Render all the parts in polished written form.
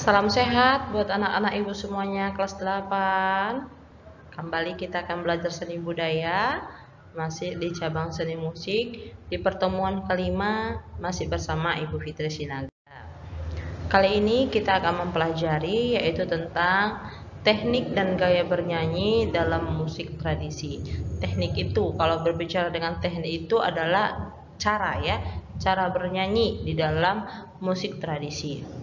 Salam sehat buat anak-anak ibu semuanya kelas 8. Kembali kita akan belajar seni budaya, masih di cabang seni musik. Di pertemuan kelima masih bersama Ibu Fitri Sinaga. Kali ini kita akan mempelajari yaitu tentang teknik dan gaya bernyanyi dalam musik tradisi. Teknik itu, kalau berbicara dengan teknik itu adalah cara bernyanyi di dalam musik tradisi.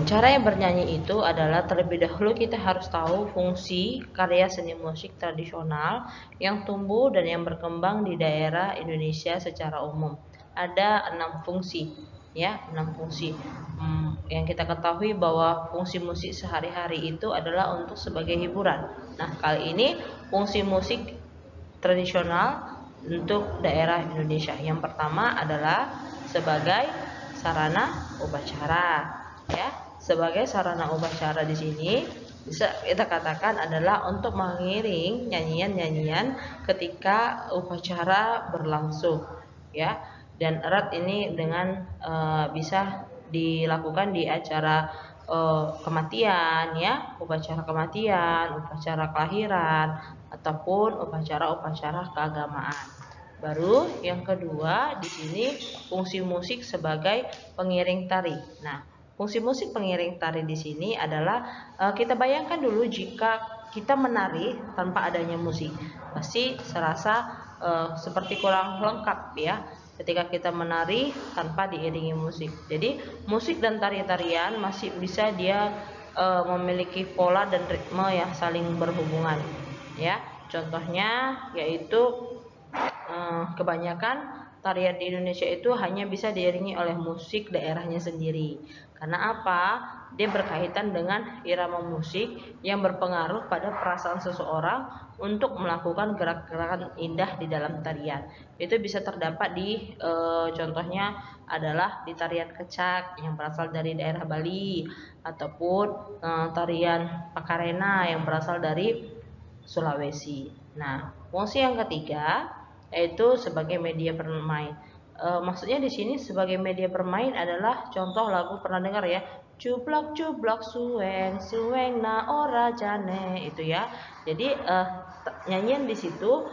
Cara yang bernyanyi itu adalah terlebih dahulu kita harus tahu fungsi karya seni musik tradisional yang tumbuh dan yang berkembang di daerah Indonesia secara umum. Ada 6 fungsi, ya, 6 fungsi. Yang kita ketahui bahwa fungsi musik sehari-hari itu adalah untuk sebagai hiburan. Nah, kali ini fungsi musik tradisional untuk daerah Indonesia. Yang pertama adalah sebagai sarana upacara, ya. Sebagai sarana upacara di sini bisa kita katakan adalah untuk mengiring nyanyian-nyanyian ketika upacara berlangsung, ya. Dan erat ini dengan bisa dilakukan di acara kematian, ya, upacara kematian, upacara kelahiran, ataupun upacara-upacara keagamaan. Baru yang kedua di sini fungsi musik sebagai pengiring tari. Nah, fungsi musik pengiring tari di sini adalah kita bayangkan dulu jika kita menari tanpa adanya musik, pasti serasa seperti kurang lengkap, ya. Ketika kita menari tanpa diiringi musik. Jadi musik dan tari-tarian masih bisa dia memiliki pola dan ritme yang saling berhubungan, ya. Contohnya yaitu kebanyakan tarian di Indonesia itu hanya bisa diiringi oleh musik daerahnya sendiri. Karena apa? Dia berkaitan dengan irama musik yang berpengaruh pada perasaan seseorang untuk melakukan gerak-gerakan indah di dalam tarian. Itu bisa terdapat di contohnya adalah di tarian kecak yang berasal dari daerah Bali, ataupun tarian Pakarena yang berasal dari Sulawesi. Nah, fungsi yang ketiga yaitu sebagai media bermain. Maksudnya di sini sebagai media bermain adalah contoh lagu, pernah dengar ya, cublak cublak sueng sueng na ora jane, itu ya. Jadi nyanyian di situ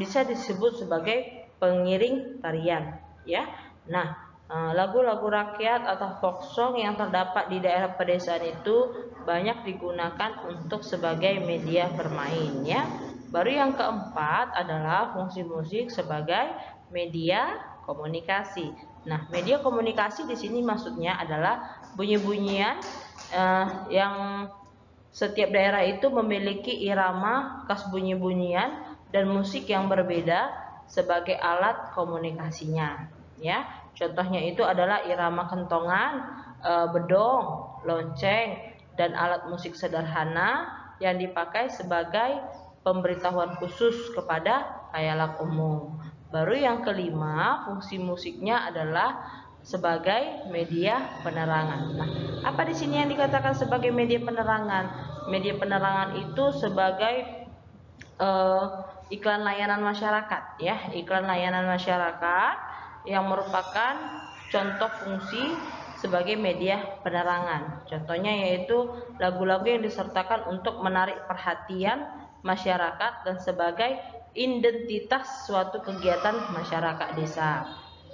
bisa disebut sebagai pengiring tarian, ya. Nah, lagu-lagu rakyat atau folk song yang terdapat di daerah pedesaan itu banyak digunakan untuk sebagai media bermain, ya. Baru yang keempat adalah fungsi musik sebagai media komunikasi. Nah, media komunikasi di sini maksudnya adalah bunyi-bunyian yang setiap daerah itu memiliki irama, khas bunyi-bunyian dan musik yang berbeda sebagai alat komunikasinya, ya. Contohnya itu adalah irama kentongan, bedong, lonceng, dan alat musik sederhana yang dipakai sebagai pemberitahuan khusus kepada khayalak umum. Baru yang kelima, fungsi musiknya adalah sebagai media penerangan. Nah, apa di sini yang dikatakan sebagai media penerangan? Media penerangan itu sebagai iklan layanan masyarakat, ya, iklan layanan masyarakat yang merupakan contoh fungsi sebagai media penerangan. Contohnya yaitu lagu-lagu yang disertakan untuk menarik perhatian masyarakat dan sebagai identitas suatu kegiatan masyarakat desa.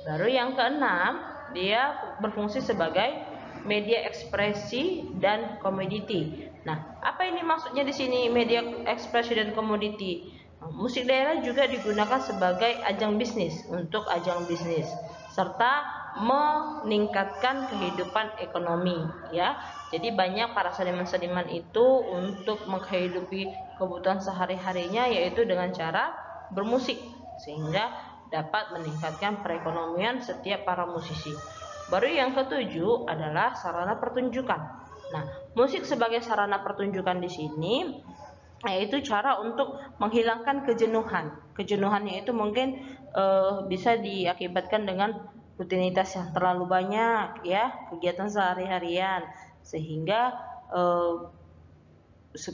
Baru yang keenam, dia berfungsi sebagai media ekspresi dan komoditi. Nah, apa ini maksudnya di sini media ekspresi dan komoditi? Musik daerah juga digunakan sebagai ajang bisnis, untuk ajang bisnis, serta meningkatkan kehidupan ekonomi, ya. Jadi banyak para seniman-seniman itu untuk menghidupi kebutuhan sehari-harinya yaitu dengan cara bermusik, sehingga dapat meningkatkan perekonomian setiap para musisi. Baru yang ketujuh adalah sarana pertunjukan. Nah, musik sebagai sarana pertunjukan di sini yaitu cara untuk menghilangkan kejenuhan. Kejenuhannya itu mungkin bisa diakibatkan dengan rutinitas yang terlalu banyak, ya, kegiatan sehari-harian, sehingga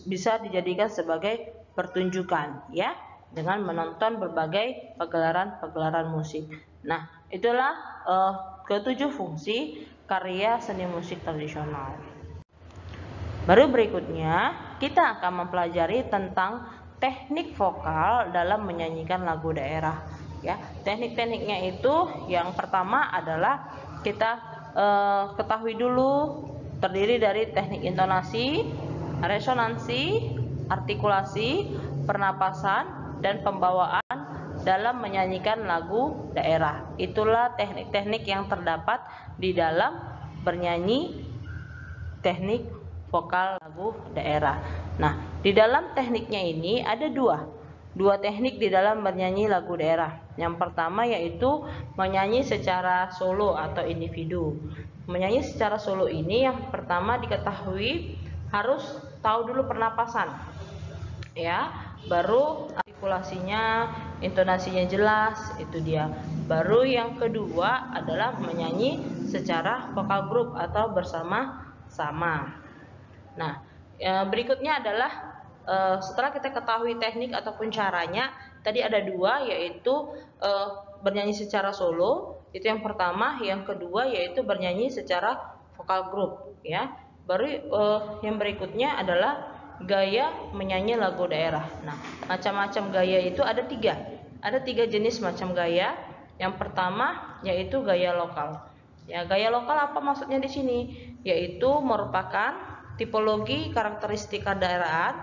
bisa dijadikan sebagai pertunjukan, ya, dengan menonton berbagai pagelaran-pagelaran musik. Nah, itulah ketujuh fungsi karya seni musik tradisional. Baru berikutnya kita akan mempelajari tentang teknik vokal dalam menyanyikan lagu daerah. Ya, teknik-tekniknya itu yang pertama adalah kita ketahui dulu, terdiri dari teknik intonasi, resonansi, artikulasi, pernapasan, dan pembawaan dalam menyanyikan lagu daerah. Itulah teknik-teknik yang terdapat di dalam bernyanyi teknik vokal lagu daerah. Nah, di dalam tekniknya ini ada dua teknik di dalam bernyanyi lagu daerah. Yang pertama yaitu menyanyi secara solo atau individu. Menyanyi secara solo ini yang pertama diketahui harus tahu dulu pernapasan, ya, baru artikulasinya, intonasinya jelas, itu dia. Baru yang kedua adalah menyanyi secara vokal grup atau bersama-sama. Nah, berikutnya adalah setelah kita ketahui teknik ataupun caranya, tadi ada dua, yaitu bernyanyi secara solo, itu yang pertama. Yang kedua yaitu bernyanyi secara vokal grup, ya. Baru yang berikutnya adalah gaya menyanyi lagu daerah. Nah, macam-macam gaya itu ada tiga jenis macam gaya. Yang pertama yaitu gaya lokal. Ya, gaya lokal apa maksudnya di sini? Yaitu merupakan tipologi karakteristik kedaerahan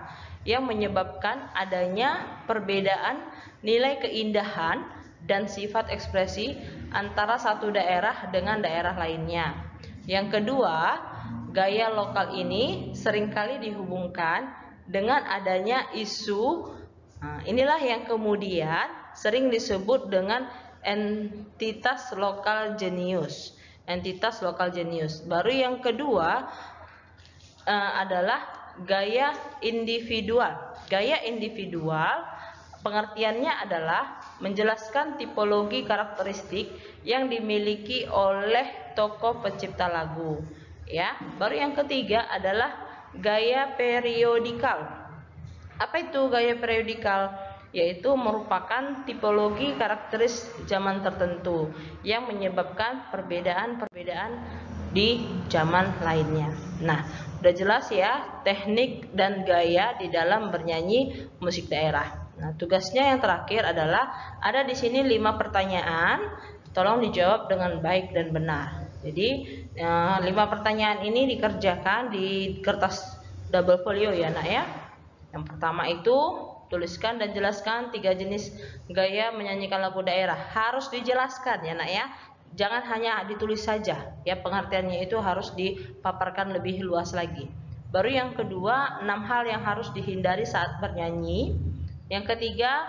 yang menyebabkan adanya perbedaan nilai keindahan dan sifat ekspresi antara satu daerah dengan daerah lainnya. Yang kedua, gaya lokal ini seringkali dihubungkan dengan adanya isu. Nah, inilah yang kemudian sering disebut dengan entitas lokal jenius. Entitas lokal jenius. Baru yang kedua adalah gaya individual. Gaya individual pengertiannya adalah menjelaskan tipologi karakteristik yang dimiliki oleh tokoh pencipta lagu. Ya, baru yang ketiga adalah gaya periodikal. Apa itu gaya periodikal? Yaitu merupakan tipologi karakteristik zaman tertentu yang menyebabkan perbedaan-perbedaan di zaman lainnya. Nah, udah jelas ya teknik dan gaya di dalam bernyanyi musik daerah. Nah, tugasnya yang terakhir adalah ada di sini 5 pertanyaan, tolong dijawab dengan baik dan benar. Jadi 5 pertanyaan ini dikerjakan di kertas double folio ya nak ya. Yang pertama itu tuliskan dan jelaskan 3 jenis gaya menyanyikan lagu daerah. Harus dijelaskan ya nak ya. Jangan hanya ditulis saja, ya, pengertiannya itu harus dipaparkan lebih luas lagi. Baru yang kedua, 6 hal yang harus dihindari saat bernyanyi. Yang ketiga,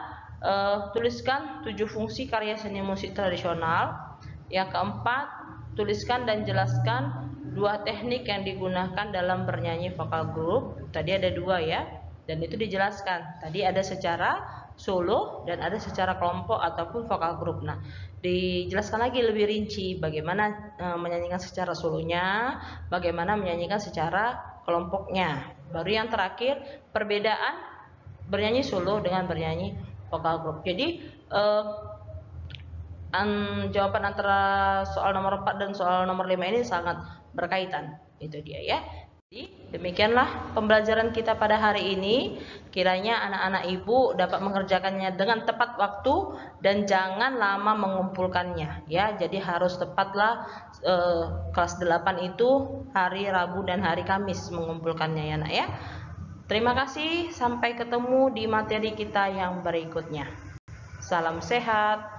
tuliskan 7 fungsi karya seni musik tradisional. Yang keempat, tuliskan dan jelaskan 2 teknik yang digunakan dalam bernyanyi vokal group. Tadi ada 2 ya, dan itu dijelaskan. Tadi ada secara solo dan ada secara kelompok ataupun vokal group. Nah, dijelaskan lagi lebih rinci bagaimana menyanyikan secara solonya, bagaimana menyanyikan secara kelompoknya. Baru yang terakhir, perbedaan bernyanyi solo dengan bernyanyi vokal group. Jadi jawaban antara soal nomor 4 dan soal nomor 5 ini sangat berkaitan. Itu dia ya. Jadi demikianlah pembelajaran kita pada hari ini. Kiranya anak-anak ibu dapat mengerjakannya dengan tepat waktu dan jangan lama mengumpulkannya ya. Jadi harus tepatlah kelas 8 itu hari Rabu dan hari Kamis mengumpulkannya ya nak ya. Terima kasih, sampai ketemu di materi kita yang berikutnya. Salam sehat.